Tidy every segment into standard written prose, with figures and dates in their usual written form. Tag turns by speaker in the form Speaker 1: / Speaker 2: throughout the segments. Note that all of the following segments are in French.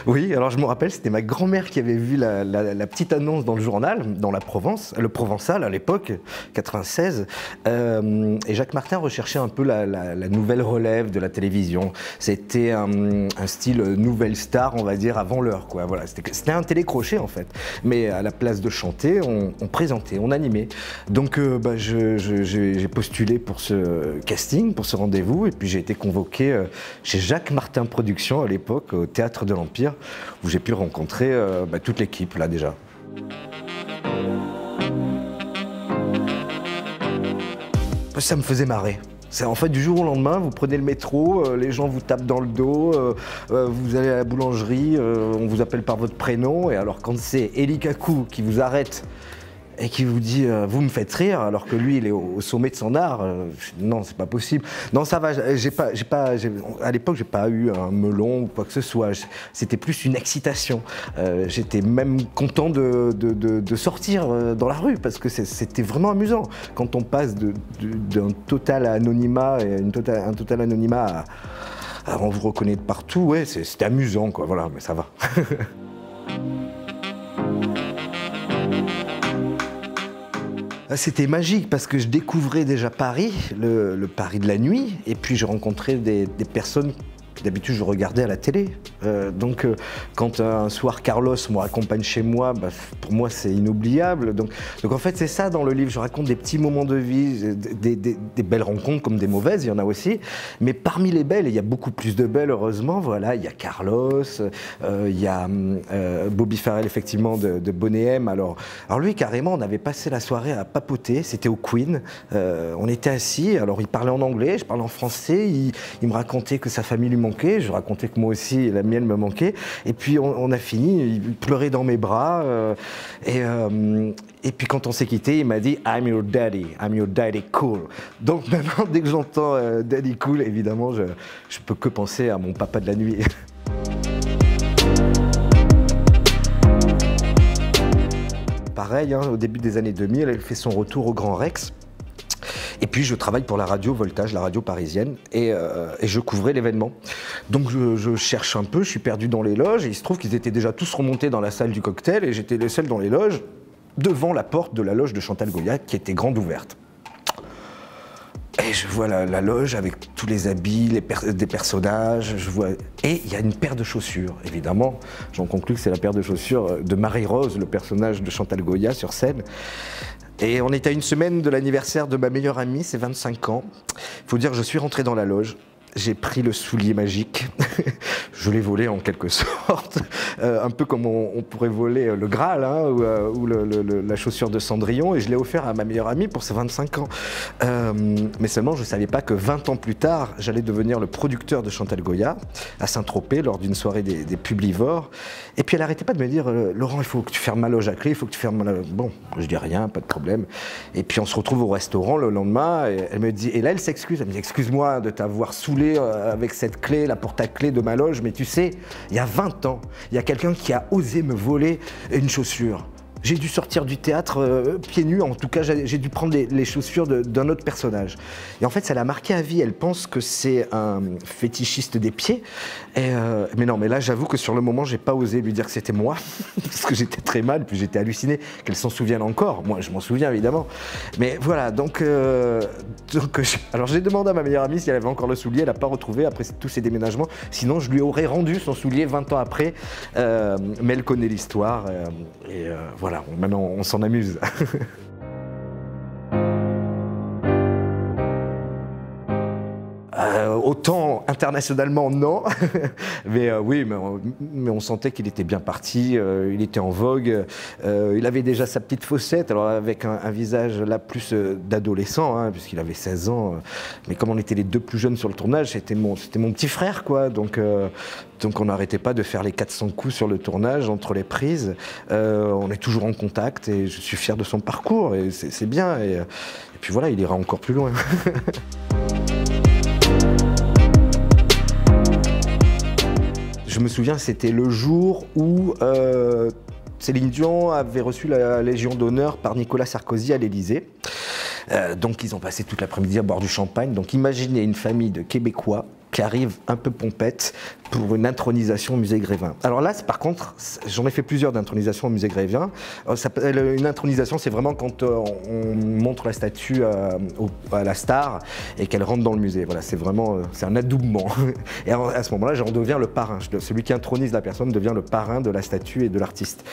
Speaker 1: Oui, alors je me rappelle, c'était ma grand-mère qui avait vu la petite annonce dans le journal, dans la Provence, le Provençal à l'époque, 96, et Jacques Martin recherchait un peu la nouvelle relève de la télévision. C'était un style nouvelle star, on va dire, avant l'heure, quoi. Voilà, c'était un télécrochet en fait, mais à la place de chanter, on présentait, on animait. Donc j'ai postulé pour ce casting, pour ce rendez-vous, et puis j'ai été convoqué chez Jacques Martin Productions à l'époque, au Théâtre de l'Empire, où j'ai pu rencontrer toute l'équipe là déjà. Ça me faisait marrer. C'est en fait du jour au lendemain, vous prenez le métro, les gens vous tapent dans le dos, vous allez à la boulangerie, on vous appelle par votre prénom, et alors quand c'est Eli Kaku qui vous arrête et qui vous dit vous me faites rire alors que lui il est au sommet de son art, non c'est pas possible. Non ça va, à l'époque j'ai pas eu un melon ou quoi que ce soit, c'était plus une excitation. J'étais même content de sortir dans la rue parce que c'était vraiment amusant. Quand on passe d'un total anonymat et un total anonymat à on vous reconnaît de partout, ouais c'était amusant quoi, voilà, mais ça va. C'était magique parce que je découvrais déjà Paris, le Paris de la nuit, et puis je rencontrais des personnes que d'habitude je regardais à la télé. Donc quand un soir Carlos me raccompagne chez moi, pour moi c'est inoubliable. Donc en fait c'est ça dans le livre, je raconte des petits moments de vie, des belles rencontres comme des mauvaises, il y en a aussi. Mais parmi les belles, et il y a beaucoup plus de belles heureusement, voilà, il y a Carlos, il y a Bobby Farrell effectivement de Boney M. Alors lui carrément on avait passé la soirée à papoter, c'était au Queen, on était assis, alors il parlait en anglais, je parlais en français, il me racontait que sa famille lui manquait, je racontais que moi aussi la mienne me manquait, et puis on a fini, il pleurait dans mes bras, et puis quand on s'est quitté, il m'a dit « I'm your daddy cool ». Donc maintenant, dès que j'entends « daddy cool », évidemment, je peux que penser à mon papa de la nuit. Pareil, hein, au début des années 2000, elle fait son retour au Grand Rex. Et puis je travaille pour la radio Voltage, la radio parisienne, et je couvrais l'événement. Donc je cherche un peu, je suis perdu dans les loges, et il se trouve qu'ils étaient déjà tous remontés dans la salle du cocktail, et j'étais le seul dans les loges, devant la porte de la loge de Chantal Goya, qui était grande ouverte. Et je vois la loge avec tous les habits, des personnages, et il y a une paire de chaussures, évidemment. J'en conclus que c'est la paire de chaussures de Marie-Rose, le personnage de Chantal Goya sur scène. Et on était à une semaine de l'anniversaire de ma meilleure amie, c'est 25 ans. Il faut dire que je suis rentré dans la loge, j'ai pris le soulier magique, je l'ai volé en quelque sorte, un peu comme on pourrait voler le Graal hein, ou la chaussure de Cendrillon, et je l'ai offert à ma meilleure amie pour ses 25 ans. Mais seulement je ne savais pas que 20 ans plus tard, j'allais devenir le producteur de Chantal Goya à Saint-Tropez lors d'une soirée des Publivores. Et puis elle n'arrêtait pas de me dire « Laurent, il faut que tu fermes ma loge à clé, il faut que tu fermes ma loge. » Bon, je dis rien, pas de problème. Et puis on se retrouve au restaurant le lendemain, et elle me dit, et là elle s'excuse, elle me dit « Excuse-moi de t'avoir saoulé avec cette clé, la porte-à-clé de ma loge, mais tu sais, il y a 20 ans, il y a quelqu'un qui a osé me voler une chaussure. J'ai dû sortir du théâtre pieds nus, en tout cas j'ai dû prendre les chaussures d'un autre personnage. Et en fait ça l'a marqué à vie, elle pense que c'est un fétichiste des pieds. Mais non, mais là j'avoue que sur le moment j'ai pas osé lui dire que c'était moi, parce que j'étais très mal, puis j'étais halluciné qu'elle s'en souvienne encore. Moi je m'en souviens évidemment. Mais voilà, donc alors j'ai demandé à ma meilleure amie si elle avait encore le soulier, elle n'a pas retrouvé après tous ces déménagements, sinon je lui aurais rendu son soulier 20 ans après, mais elle connaît l'histoire, voilà. Maintenant, on s'en amuse. Autant internationalement, non. Mais oui, mais on sentait qu'il était bien parti, il était en vogue. Il avait déjà sa petite fossette, alors avec un visage là plus d'adolescent, hein, puisqu'il avait 16 ans. Mais comme on était les deux plus jeunes sur le tournage, c'était mon petit frère, quoi. Donc on n'arrêtait pas de faire les 400 coups sur le tournage, entre les prises. On est toujours en contact et je suis fier de son parcours, et c'est bien. Et puis voilà, il ira encore plus loin. Je me souviens, c'était le jour où Céline Dion avait reçu la Légion d'honneur par Nicolas Sarkozy à l'Élysée. Donc ils ont passé toute l'après-midi à boire du champagne. Donc imaginez une famille de Québécois qui arrive un peu pompette pour une intronisation au musée Grévin. Alors là, par contre, j'en ai fait plusieurs d'intronisations au musée Grévin. Une intronisation, c'est vraiment quand on montre la statue à la star et qu'elle rentre dans le musée. Voilà, c'est vraiment c'est un adoubement. Et à ce moment-là, j'en deviens le parrain. Celui qui intronise la personne devient le parrain de la statue et de l'artiste.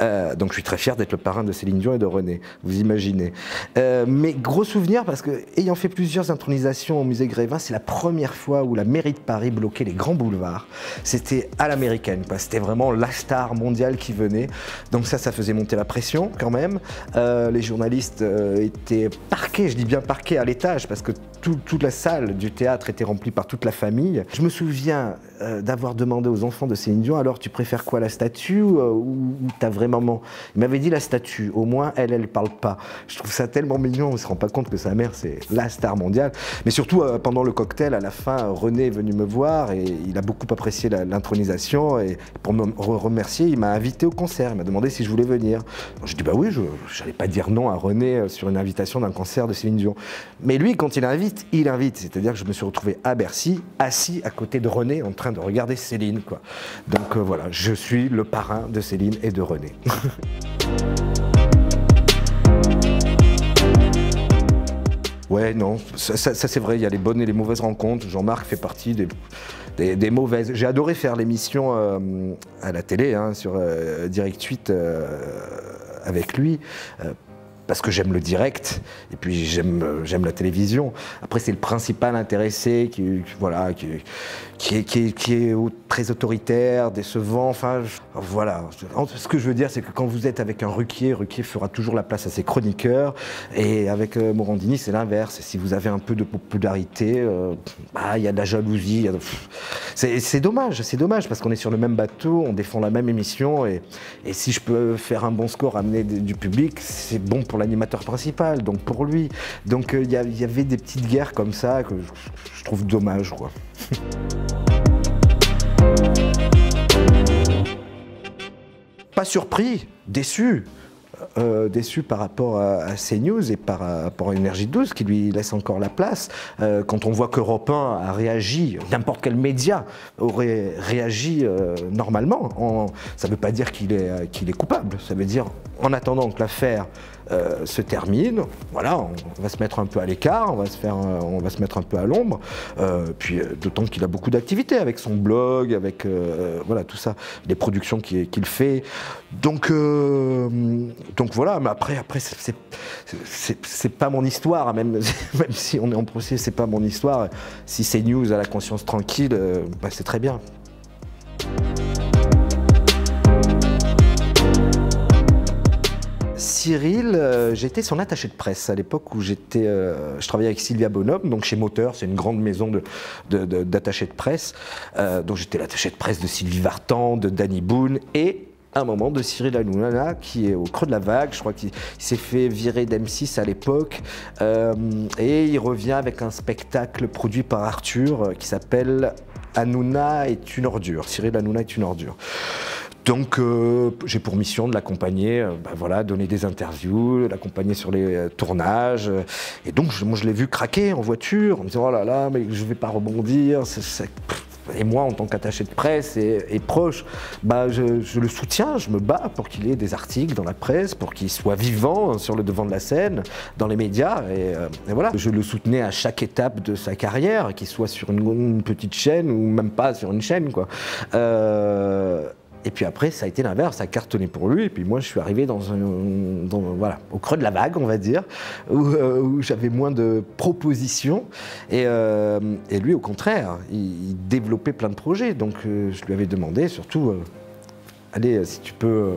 Speaker 1: Donc je suis très fier d'être le parrain de Céline Dion et de René, vous imaginez. Mais gros souvenir, parce que ayant fait plusieurs intronisations au musée Grévin, c'est la première fois où la mairie de Paris bloquait les grands boulevards. C'était à l'américaine, c'était vraiment la star mondiale qui venait. Donc ça faisait monter la pression quand même. Les journalistes étaient parqués, je dis bien parqués à l'étage, parce que toute la salle du théâtre était remplie par toute la famille. Je me souviens d'avoir demandé aux enfants de Céline Dion, alors tu préfères quoi, la statue ou ta vraie maman? Il m'avait dit la statue, au moins elle parle pas. Je trouve ça tellement mignon, on se rend pas compte que sa mère c'est la star mondiale. Mais surtout pendant le cocktail, à la fin, René est venu me voir et il a beaucoup apprécié l'intronisation, et pour me remercier, il m'a invité au concert, il m'a demandé si je voulais venir. J'ai dit bah oui, je n'allais pas dire non à René sur une invitation d'un concert de Céline Dion. Mais lui, quand il invite, c'est-à-dire que je me suis retrouvé à Bercy, assis à côté de René, en train de regarder Céline, quoi. Donc voilà, je suis le parrain de Céline et de René. Ouais, non, ça c'est vrai, il y a les bonnes et les mauvaises rencontres. Jean-Marc fait partie des mauvaises. J'ai adoré faire l'émission à la télé, hein, sur Direct 8 avec lui. Parce que j'aime le direct, et puis j'aime la télévision. Après, c'est le principal intéressé qui est très autoritaire, décevant, enfin, voilà. Ce que je veux dire, c'est que quand vous êtes avec un Ruquier fera toujours la place à ses chroniqueurs, et avec Morandini, c'est l'inverse. Si vous avez un peu de popularité, il y a de la jalousie. C'est dommage, parce qu'on est sur le même bateau, on défend la même émission, et si je peux faire un bon score, amener du public, c'est bon pour l'animateur principal, donc pour lui. Donc il y avait des petites guerres comme ça que je trouve dommage, quoi. Pas surpris, déçu. Déçu par rapport à CNews et par rapport à Énergie 12 qui lui laisse encore la place. Quand on voit qu'Europe 1 a réagi, n'importe quel média aurait réagi normalement, ça ne veut pas dire qu'il est coupable, ça veut dire en attendant que l'affaire se termine, voilà, on va se mettre un peu à l'écart, on va se mettre un peu à l'ombre, puis d'autant qu'il a beaucoup d'activités avec son blog, avec voilà, tout ça, les productions qu'il fait. Donc voilà, mais après c'est pas mon histoire, même si on est en procès, c'est pas mon histoire. Si CNews a la conscience tranquille, c'est très bien. Cyril, j'étais son attaché de presse à l'époque où je travaillais avec Sylvia Bonhomme, donc chez Moteur, c'est une grande maison d'attachés de presse. Donc j'étais l'attaché de presse de Sylvie Vartan, de Danny Boone et à un moment de Cyril Hanouna qui est au creux de la vague. Je crois qu'il s'est fait virer d'M6 à l'époque et il revient avec un spectacle produit par Arthur qui s'appelle Hanouna est une ordure. Cyril Hanouna est une ordure. Donc j'ai pour mission de l'accompagner, voilà, donner des interviews, l'accompagner sur les tournages. Et donc moi je l'ai vu craquer en voiture, en me disant oh là là, mais je vais pas rebondir. Et moi en tant qu'attaché de presse et proche, je le soutiens, je me bats pour qu'il ait des articles dans la presse, pour qu'il soit vivant sur le devant de la scène, dans les médias. Et voilà, je le soutenais à chaque étape de sa carrière, qu'il soit sur une petite chaîne ou même pas sur une chaîne, quoi. Et puis après, ça a été l'inverse, ça a cartonné pour lui. Et puis moi, je suis arrivé voilà, au creux de la vague, on va dire, où j'avais moins de propositions. Et lui, au contraire, il développait plein de projets. Donc je lui avais demandé, surtout, allez, si tu peux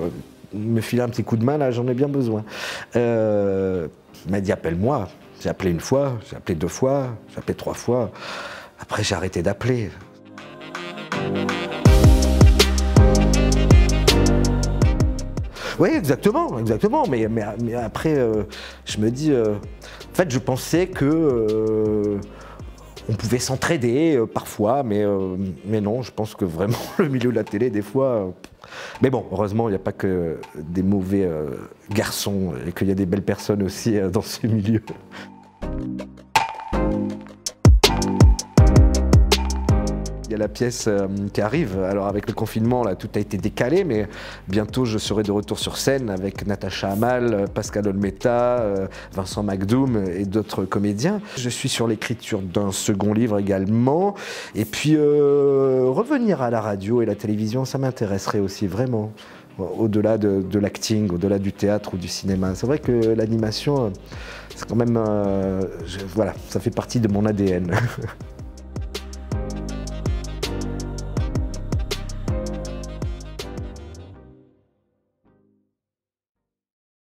Speaker 1: me filer un petit coup de main, là, j'en ai bien besoin. Il m'a dit, appelle-moi. J'ai appelé une fois, j'ai appelé 2 fois, j'ai appelé 3 fois. Après, j'ai arrêté d'appeler. Oui, exactement. Mais après, je me dis, en fait, je pensais que on pouvait s'entraider parfois, mais non, je pense que vraiment le milieu de la télé, des fois. Mais bon, heureusement, il n'y a pas que des mauvais garçons et qu'il y a des belles personnes aussi dans ce milieu. la pièce qui arrive. Alors avec le confinement, là, tout a été décalé, mais bientôt je serai de retour sur scène avec Natacha Amal, Pascal Olmeta, Vincent McDoom et d'autres comédiens. Je suis sur l'écriture d'un second livre également. Et puis revenir à la radio et la télévision, ça m'intéresserait aussi vraiment. Au-delà de l'acting, au-delà du théâtre ou du cinéma. C'est vrai que l'animation, c'est quand même... voilà, ça fait partie de mon ADN.